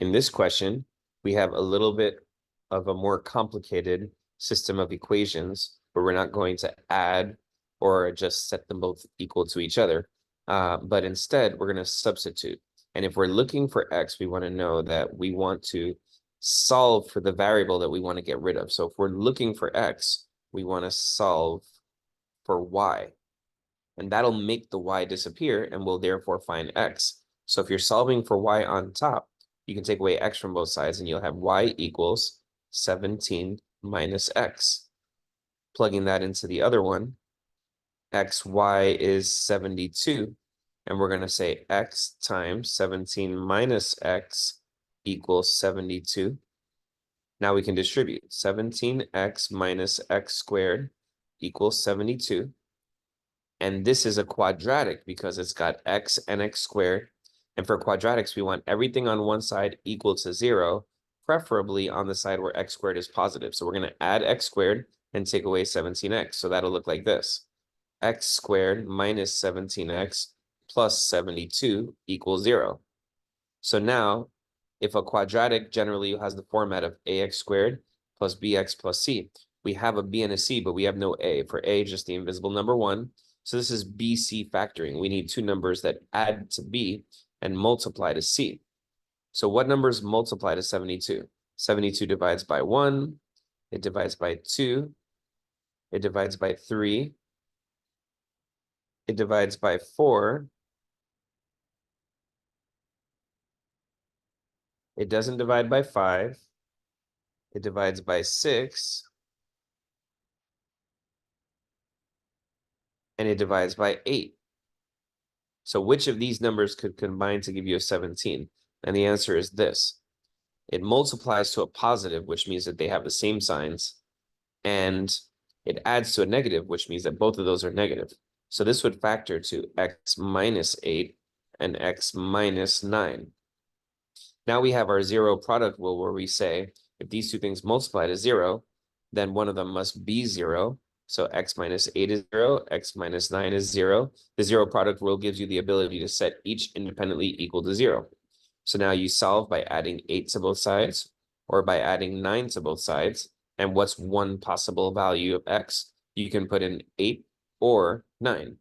In this question, we have a little bit of a more complicated system of equations where we're not going to add or just set them both equal to each other. But instead, we're going to substitute. And if we're looking for x, we want to know that we want to solve for the variable that we want to get rid of. So if we're looking for x, we want to solve for y. And that'll make the y disappear, and we'll therefore find x. So if you're solving for y on top, you can take away x from both sides, and you'll have y equals 17 minus x. Plugging that into the other one, xy is 72. And we're going to say x times 17 minus x equals 72. Now we can distribute. 17x minus x squared equals 72. And this is a quadratic because it's got x and x squared. And for quadratics, we want everything on one side equal to 0, preferably on the side where x squared is positive. So we're going to add x squared and take away 17x. So that'll look like this. X squared minus 17x plus 72 equals 0. So now, if a quadratic generally has the format of ax squared plus bx plus c, we have a b and a c, but we have no a. For a, just the invisible number 1. So this is bc factoring. We need two numbers that add to b and multiply to c. So what numbers multiply to 72? 72 divides by 1. It divides by 2. It divides by 3. It divides by 4. It doesn't divide by 5. It divides by 6. And it divides by 8. So which of these numbers could combine to give you a 17? And the answer is this. It multiplies to a positive, which means that they have the same signs. And it adds to a negative, which means that both of those are negative. So this would factor to x minus 8 and x minus 9. Now we have our zero product rule where we say, if these two things multiply to 0, then one of them must be 0. So x minus 8 is 0, x minus 9 is 0. The zero product rule gives you the ability to set each independently equal to 0. So now you solve by adding 8 to both sides or by adding 9 to both sides. And what's one possible value of x? You can put in 8 or 9.